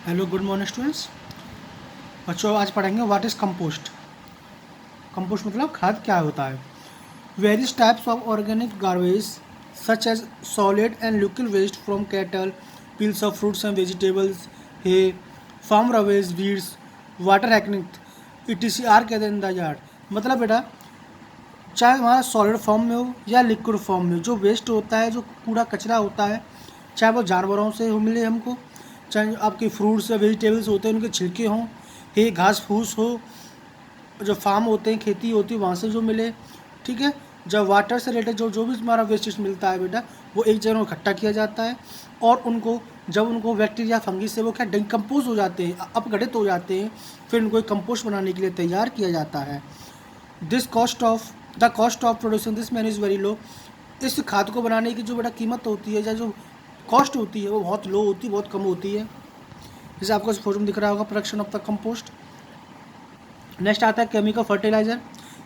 Hello good morning students. बच्चों आज पढ़ेंगे व्हाट इज़ कंपोस्ट। कंपोस्ट मतलब खाद क्या होता है। Various types of organic garbage such as solid and liquid waste from cattle, peels of fruits and vegetables, hay, farm ravages, weeds, water hacking etc are कहते हैं इन द यार्ड। मतलब बेटा चाहे हमारा सॉलिड फॉर्म में हो या liquid form में, जो वेस्ट होता है, जो कूड़ा कचरा होता है, चाहे वो जानवरों से हो मिले हमको, चाहे आपके फ्रूट्स या वेजिटेबल्स होते हैं उनके छिलके हों, हे घास फूस हो, जो फार्म होते हैं, खेती होती है वहाँ से जो मिले, ठीक है। जब वाटर से रिलेटेड जो जो भी हमारा वेस्टेज मिलता है बेटा, वो एक जगह इकट्ठा किया जाता है और उनको जब उनको बैक्टीरिया फंगी से वो क्या डिकम्पोज हो जाते हैं, अपघटित हो जाते हैं, फिर उनको एक कंपोस्ट बनाने के लिए तैयार किया जाता है। The cost of producing this man is very low. इस खाद को बनाने की जो बेटा कीमत होती है या जो कॉस्ट होती है वो बहुत लो होती है, बहुत कम होती है। जैसे आपको इस फोटो में दिख रहा होगा production of the compost. Next आता है केमिकल फर्टिलाइजर।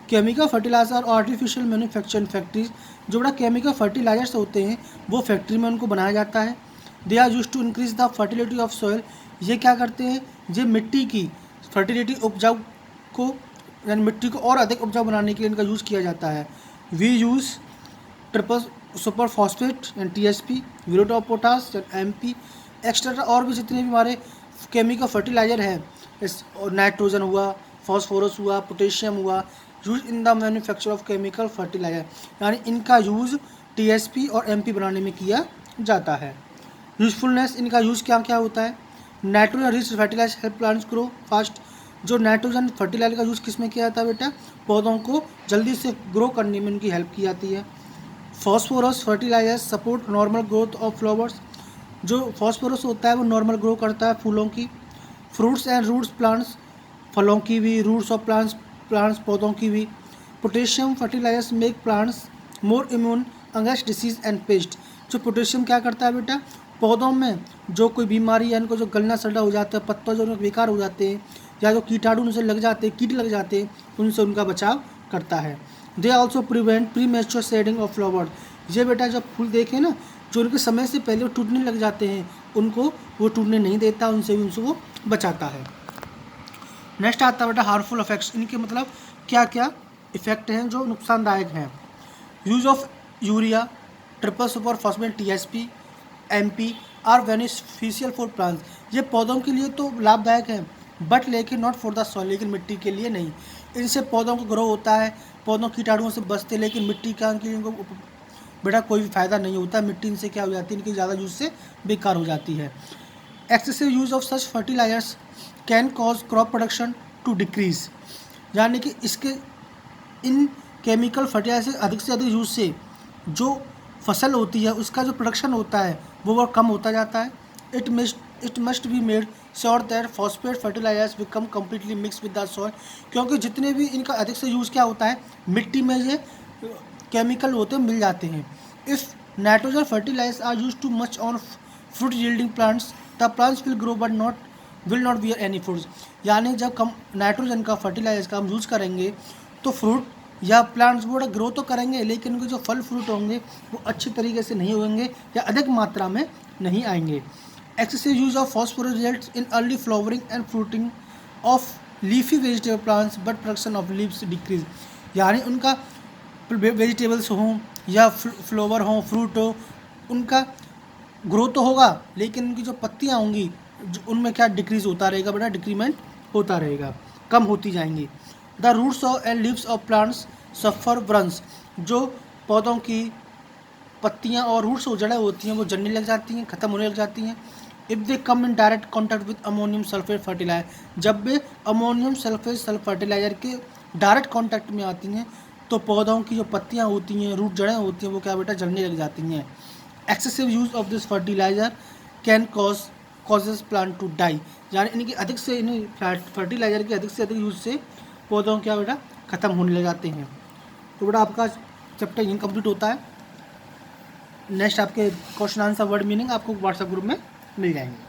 केमिकल फर्टिलाइजर और आर्टिफिशियल मैन्युफैक्चरिंग फैक्ट्रीज, जो बड़ा केमिकल फर्टिलाइजर्स होते हैं वो फैक्ट्री में उनको बनाया जाता है। They are use to increase the fertility of soil. ये क्या करते हैं, ये मिट्टी की फर्टिलिटी उपजाऊ को यानी मिट्टी को और अधिक उपजाऊ बनाने के लिए इनका यूज़ किया जाता है। We use triple super phosphate and TSP, muriate of potash and MP, extra और भी जितने भी हमारे केमिकल फर्टिलाइजर हैं, इस और नाइट्रोजन हुआ, फॉस्फोरस हुआ, पोटेशियम हुआ, use in the manufacture of chemical fertilizer, यानी इनका यूज़ टीएसपी और एमपी बनाने में किया जाता है। यूजफुलनेस इनका यूज़ क्या क्या होता है। Nitrogen rich fertilizer help plants grow fast. जो नाइट्रोजन फर्टिलाइजर का यूज़ किस में किया जाता है बेटा, पौधों को जल्दी से ग्रो करने में उनकी हेल्प की जाती है। Phosphorus fertilizer support normal growth of flowers. जो फॉस्फोरस होता है वो नॉर्मल ग्रो करता है फूलों की। फ्रूट्स एंड रूट्स प्लांट्स, फलों की भी, रूट्स ऑफ प्लांट्स प्लांट्स पौधों की भी। Potassium fertilizers make plants more immune against disease and pest. जो पोटेशियम क्या करता है बेटा, पौधों में जो कोई बीमारी है, इनको जो गलना सड़ा हो जाता है, पत्तों जो बेकार हो जाते हैं या जो कीटाणु उनसे लग जाते हैं, कीट लग जाते हैं, उनसे उनका बचाव करता है। They also prevent pre mature shedding of flower. ये बेटा जब फूल देखें ना, जो उनके समय से पहले वो टूटने लग जाते हैं, उनको वो टूटने नहीं देता, उनसे भी उनको बचाता है। नेक्स्ट आता है बेटा हार्मफुल इफेक्ट्स। इनके मतलब क्या क्या इफेक्ट हैं जो नुकसानदायक हैं। Use of urea, triple super phosphate, TSP, MP are beneficial for plants. ये पौधों के लिए तो लाभदायक है, बट लेकिन नॉट फॉर द सॉइल, लेकिन मिट्टी के लिए नहीं। इनसे पौधों को ग्रो होता है, पौधों कीटाणुओं से बचते, लेकिन मिट्टी का इनको बेटा कोई भी फायदा नहीं होता। मिट्टी इनसे क्या हो जाती है, इनकी ज़्यादा यूज से बेकार हो जाती है। Excessive use of such fertilizers can cause crop production to decrease. यानी कि इसके इन केमिकल फर्टिलाइजर अधिक से अधिक यूज से जो फसल होती है उसका जो प्रोडक्शन होता है वो कम होता जाता है। It must be made sure that phosphate fertilizers become completely mix with the soil. क्योंकि जितने भी इनका अधिक से यूज़ क्या होता है, मिट्टी में ये केमिकल होते मिल जाते हैं। If nitrogen fertilizers are use too much on fruit yielding plants, the plants will grow but will not bear any fruits. यानी जब कम नाइट्रोजन का फर्टिलाइजर का हम यूज़ करेंगे तो फ्रूट या प्लांट्स वो ग्रो तो करेंगे, लेकिन उनके जो फल फ्रूट होंगे वो अच्छी तरीके से नहीं होंगे या अधिक मात्रा में नहीं आएंगे। Excessive use of phosphorus results in early flowering and fruiting of leafy vegetable plants but production of leaves decrease. यानी उनका वेजिटेबल्स हों या फ्लावर हों, फ्रूट हो, उनका ग्रो तो होगा लेकिन उनकी जो पत्तियाँ होंगी उनमें क्या डिक्रीज होता रहेगा बेटा, डिक्रीमेंट होता रहेगा, कम होती जाएंगी। The roots of and leaves of plants suffer burns. जो पौधों की पत्तियां और रूट्स और जड़ें होती हैं वो जलने लग जाती हैं, ख़त्म होने लग जाती हैं। If they come in direct contact with ammonium sulphate fertilizer, जब वे अमोनियम सल्फेट फर्टिलाइजर के डायरेक्ट कॉन्टैक्ट में आती हैं तो पौधों की जो पत्तियां होती हैं, रूट जड़ें होती हैं, वो क्या बेटा जलने लग जाती हैं। Excessive use of this fertilizer can causes plant to die. यानी इनकी अधिक से इन फर्टिलाइजर के अधिक से अधिक यूज से पौधों क्या बेटा ख़त्म होने लग जाते हैं। तो बेटा आपका चैप्टर यहीं कंप्लीट होता है। नेक्स्ट आपके क्वेश्चन आंसर वर्ड मीनिंग आपको व्हाट्सएप ग्रुप में मिल जाएंगे।